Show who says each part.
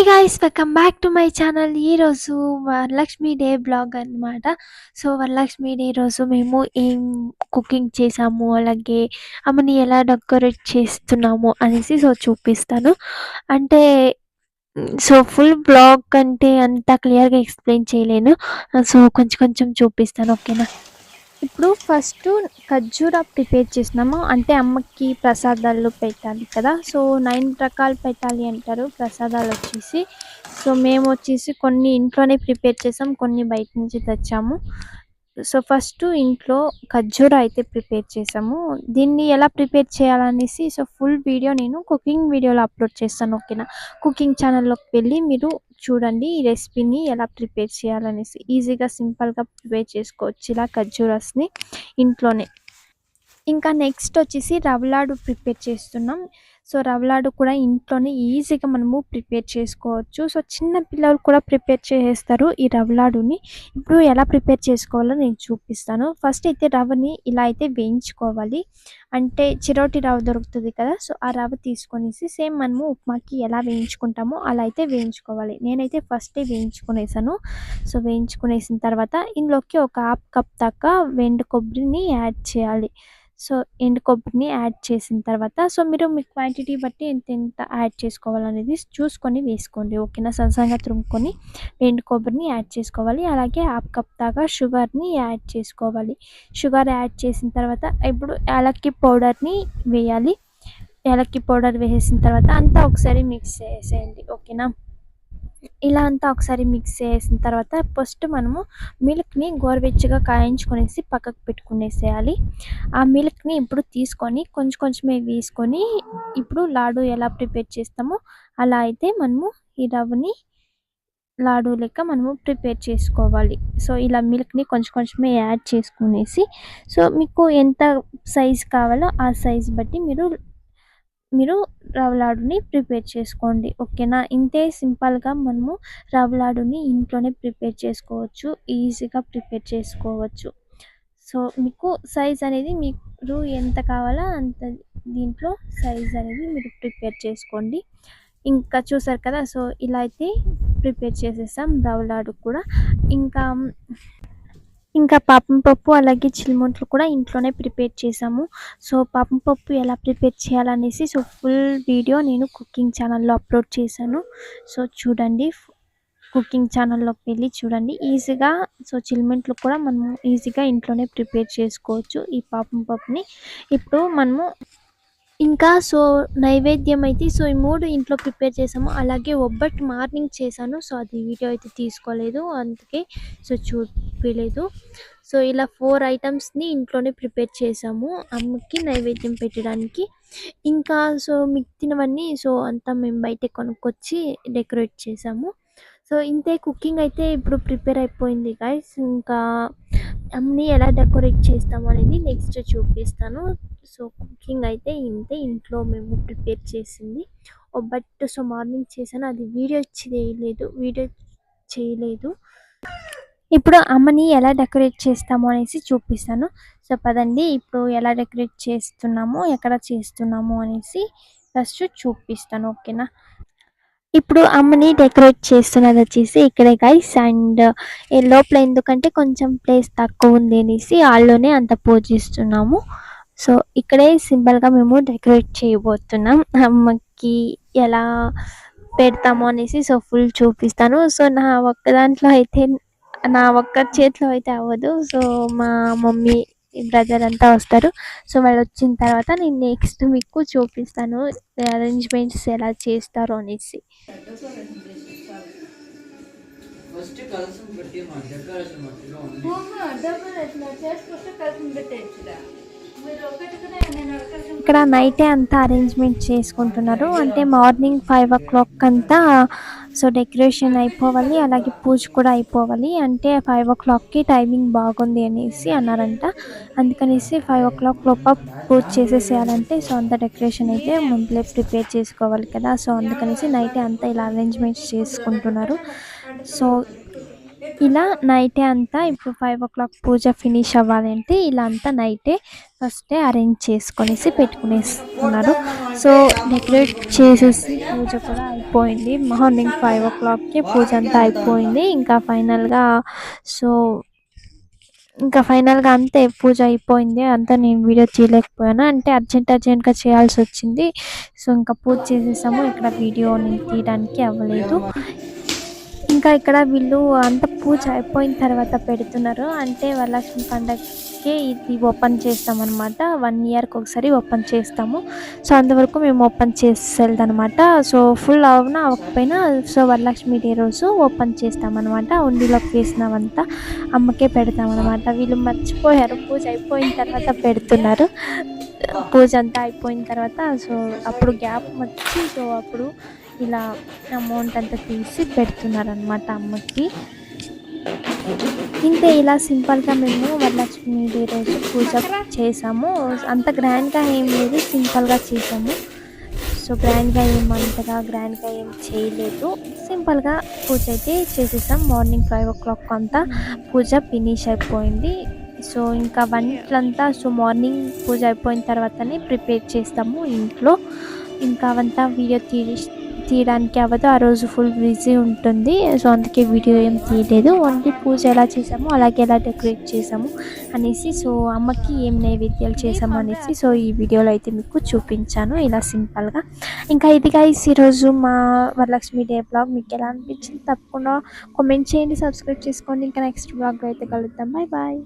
Speaker 1: Guys welcome back to my channel. ఈరోజు Varalakshmi day blog అనమాట. So Varalakshmi day రోజు మేము ఏం కుకింగ్ చేసాము, అలాగే ఆమెని ఎలా డెకరేట్ చేస్తున్నాము అనేసి చూపిస్తాను. అంటే సో ఫుల్ బ్లాగ్ అంటే అంత క్లియర్గా ఎక్స్ప్లెయిన్ చేయలేను. సో కొంచెం కొంచెం చూపిస్తాను, ఓకేనా. ఇప్పుడు ఫస్ట్ ఖర్జూర ప్రిపేర్ చేసినాము, అంటే అమ్మకి ప్రసాదాలు పెట్టాలి కదా. సో 9 రకాలు పెట్టాలి అంటారు ప్రసాదాలు వచ్చేసి. సో మేము వచ్చేసి కొన్ని ఇంట్లోనే ప్రిపేర్ చేసాం, కొన్ని బయట నుంచి తెచ్చాము. సో ఫస్ట్ ఇంట్లో ఖర్జూర అయితే ప్రిపేర్ చేసాము. దీన్ని ఎలా ప్రిపేర్ చేయాలనేసి సో ఫుల్ వీడియో నేను కుకింగ్ వీడియోలో అప్లోడ్ చేస్తాను, ఓకేనా. కుకింగ్ ఛానల్లోకి వెళ్ళి మీరు చూడండి ఈ రెసిపీని ఎలా ప్రిపేర్ చేయాలనేసి. ఈజీగా సింపుల్గా ప్రిపేర్ చేసుకోవచ్చు ఇలా ఖర్జూరస్ని ఇంట్లోనే. ఇంకా నెక్స్ట్ వచ్చేసి రవ్వ ప్రిపేర్ చేస్తున్నాం. సో రవ్వ కూడా ఇంట్లోనే ఈజీగా మనము ప్రిపేర్ చేసుకోవచ్చు. సో చిన్న పిల్లలు కూడా ప్రిపేర్ చేసేస్తారు ఈ రవ్వని. ఇప్పుడు ఎలా ప్రిపేర్ చేసుకోవాలో నేను చూపిస్తాను. ఫస్ట్ అయితే రవ్వని ఇలా అయితే వేయించుకోవాలి. అంటే చిరోటి రవ్వ దొరుకుతుంది కదా, సో ఆ రవ్వ తీసుకొనేసి సేమ్ మనము ఉప్మాకి ఎలా వేయించుకుంటామో అలా అయితే వేయించుకోవాలి. నేనైతే ఫస్టే వేయించుకునేసాను. సో వేయించుకునేసిన తర్వాత ఇందులోకి ఒక హాఫ్ కప్ దాకా వెండి కొబ్బరిని యాడ్ చేయాలి. సో ఎండు కొబ్బరిని యాడ్ చేసిన తర్వాత సో మీరు మీ క్వాంటిటీ బట్టి ఎంత యాడ్ చేసుకోవాలనేది చూసుకొని వేసుకోండి, ఓకేనా. సన్నగా తురుముకొని ఎండు కొబ్బరిని యాడ్ చేసుకోవాలి. అలాగే హాఫ్ కప్ దాకా షుగర్ని యాడ్ చేసుకోవాలి. షుగర్ యాడ్ చేసిన తర్వాత ఇప్పుడు యాలక్కి పౌడర్ని వేయాలి. యాలక్కి పౌడర్ వేసేసిన తర్వాత అంతా ఒకసారి మిక్స్ చేసేయండి, ఓకేనా. ఇలా అంతా ఒకసారి మిక్స్ చేసిన తర్వాత ఫస్ట్ మనము మిల్క్ని గోరువెచ్చగా కాయించుకొనేసి పక్కకు పెట్టుకునేసేయాలి. ఆ మిల్క్ని ఇప్పుడు తీసుకొని కొంచెం కొంచెమే వేసుకొని ఇప్పుడు లాడు ఎలా ప్రిపేర్ చేస్తామో అలా అయితే మనము ఈ రవ్వని లాడు లెక్క మనము ప్రిపేర్ చేసుకోవాలి. సో ఇలా మిల్క్ని కొంచెం కొంచెమే యాడ్ చేసుకునేసి సో మీకు ఎంత సైజ్ కావాలో ఆ సైజ్ బట్టి మీరు రవ్వ లాడుని ప్రిపేర్ చేసుకోండి, ఓకేనా. ఇంతే సింపుల్గా మనము రవ్వ లాడుని ఇంట్లోనే ప్రిపేర్ చేసుకోవచ్చు, ఈజీగా ప్రిపేర్ చేసుకోవచ్చు. సో మీకు సైజ్ అనేది మీరు ఎంత కావాలో అంత దీంట్లో సైజ్ అనేది మీరు ప్రిపేర్ చేసుకోండి. ఇంకా చూసారు కదా, సో ఇలా అయితే ప్రిపేర్ చేసేసాం రవ్వ లాడు కూడా. ఇంకా పాపం పప్పు అలాగే చిల్ముంట్లు కూడా ఇంట్లోనే ప్రిపేర్ చేసాము. సో పాపం పప్పు ఎలా ప్రిపేర్ చేయాలనేసి సో ఫుల్ వీడియో నేను కుకింగ్ ఛానల్లో అప్లోడ్ చేశాను. సో చూడండి, కుకింగ్ ఛానల్లోకి వెళ్ళి చూడండి ఈజీగా. సో చిల్మెంట్లు కూడా మనము ఈజీగా ఇంట్లోనే ప్రిపేర్ చేసుకోవచ్చు ఈ పాపం పప్పుని. ఇప్పుడు మనము ఇంకా సో నైవేద్యం అయితే సో ఈ 3 ఇంట్లో ప్రిపేర్ చేసాము. అలాగే ఒబ్బట్టు మార్నింగ్ చేశాను. సో అది వీడియో అయితే తీసుకోలేదు, అందుకే సో చూపించలేదు. సో ఇలా 4 ఐటమ్స్ని ఇంట్లోనే ప్రిపేర్ చేసాము అమ్మకి నైవేద్యం పెట్టడానికి. ఇంకా సో మిగిలినవన్నీ సో అంతా మేము బయట కొనుక్కొచ్చి డెకరేట్ చేసాము. సో ఇంతే, కుకింగ్ అయితే ఇప్పుడు ప్రిపేర్ అయిపోయింది గైస్. ఇంకా అన్నీ ఎలా డెకరేట్ చేస్తాము అనేది నెక్స్ట్ చూపిస్తాను. సో కుకింగ్ అయితే ఇంతే, ఇంట్లో మేము ప్రిపేర్ చేసింది బట్ సో మార్నింగ్ చేశాను, అది వీడియో చేయలేదు. ఇప్పుడు అమ్మని ఎలా డెకరేట్ చేస్తాము అనేసి చూపిస్తాను. సో పదండి ఇప్పుడు ఎలా డెకరేట్ చేస్తున్నాము, ఎక్కడ చేస్తున్నాము అనేసి ఫస్ట్ చూపిస్తాను, ఓకేనా. ఇప్పుడు అమ్మని డెకరేట్ చేస్తున్నది వచ్చేసి ఇక్కడే గైస్. అండ్ లోపల ఎందుకంటే కొంచెం ప్లేస్ తక్కువ ఉంది అనేసి హాల్లోనే అంత పూజిస్తున్నాము. సో ఇక్కడే సింపుల్గా మేము డెకరేట్ చేయబోతున్నాం. అమ్మకి ఎలా పెడతాము అనేసి సో ఫుల్ చూపిస్తాను. సో నా ఒక్క చేతిలో అయితే అవ్వదు. సో మా మమ్మీ బ్రదర్ అంతా వస్తారు. సో వాళ్ళు వచ్చిన తర్వాత నేను నెక్స్ట్ మీకు చూపిస్తాను అరేంజ్మెంట్స్ ఎలా చేస్తారో అనేసి. ఇక్కడ నైటే అంతా అరేంజ్మెంట్ చేసుకుంటున్నారు. అంటే మార్నింగ్ 5 o'clock అంతా సో డెకరేషన్ అయిపోవాలి, అలాగే పూజ కూడా అయిపోవాలి. అంటే 5 o'clockకి టైమింగ్ బాగుంది అనేసి అన్నారంట. అందుకనేసి 5 o'clock లోపల పూజ చేసేసేయాలంటే సో అంత డెకరేషన్ అయితే ముందులే ప్రిపేర్ చేసుకోవాలి కదా. సో అందుకనేసి నైటే అంతా ఇలా అరేంజ్మెంట్స్ చేసుకుంటున్నారు. సో ఇలా నైటే అంతా ఇప్పుడు 5 o'clock పూజ ఫినిష్ అవ్వాలంటే ఇలా అంతా నైటే ఫస్టే అరేంజ్ చేసుకొనేసి పెట్టుకునేస్తున్నారు. సో డెకరేట్ చేసేసి పూజ కూడా అయిపోయింది. మార్నింగ్ 5 o'clockకి పూజ అంతా అయిపోయింది. సో ఫైనల్గా అంతే పూజ అయిపోయింది. అంతా నేను వీడియో తీయలేకపోయాను, అంటే అర్జెంట్గా చేయాల్సి వచ్చింది. సో ఇంకా పూజ చేసేసాము. ఇక్కడ వీడియో నేను తీయడానికి అవ్వలేదు. ఇంకా ఇక్కడ వీళ్ళు అంత పూజ అయిపోయిన తర్వాత పెడుతున్నారు, అంటే వరలక్ష్మి పండగకి ఇది ఓపెన్ చేస్తామన్నమాట. 1 yearకి ఒకసారి ఓపెన్ చేస్తాము. సో అంతవరకు మేము ఓపెన్ చేసేదనమాట. సో ఫుల్ అవ్వకపోయినా సో వరలక్ష్మి డే రోజు ఓపెన్ చేస్తామన్నమాట. ఉండిలోకి వేసినవంతా అమ్మకే పెడతామన్నమాట. వీళ్ళు మర్చిపోయారు, పూజ అయిపోయిన తర్వాత పెడుతున్నారు. పూజ అంతా అయిపోయిన తర్వాత సో అప్పుడు గ్యాప్ వచ్చి సో అప్పుడు ఇలా అమౌంట్ అంతా తీసి పెడుతున్నారనమాట అమ్మకి. ఇంతే, ఇలా సింపుల్గా మేము వరలక్ష్మి డే రోజు పూజ చేసాము. అంత గ్రాండ్గా ఏం లేదు, సింపుల్గా చేసాము. సో గ్రాండ్గా ఏం చేయలేదు, సింపుల్గా పూజ అయితే చేసేసాం. మార్నింగ్ 5 o'clock అంతా పూజ ఫినిష్ అయిపోయింది. సో ఇంకా వంటలంతా సో మార్నింగ్ పూజ అయిపోయిన తర్వాతనే ప్రిపేర్ చేస్తాము ఇంట్లో. ఇంకా అవంతా వీడియో తీయడానికి అవ్వదు, ఆ రోజు ఫుల్ బిజీ ఉంటుంది. సో అందుకే వీడియో ఏం తీయలేదు. ఓన్లీ పూజ ఎలా చేసాము అలాగే ఎలా డెకరేట్ చేసాము అనేసి, సో అమ్మకి ఏం నైవేద్యాలు చేసాము అనేసి సో ఈ వీడియోలో అయితే మీకు చూపించాను ఇలా సింపుల్గా. ఇంకా ఇది గైస్ ఈరోజు మా వరలక్ష్మి డే బ్లాగ్. మీకు ఎలా అనిపించింది తప్పకుండా కామెంట్ చేయండి, సబ్స్క్రైబ్ చేసుకోండి. ఇంకా నెక్స్ట్ బ్లాగ్లో అయితే కలుద్దాం. Bye bye.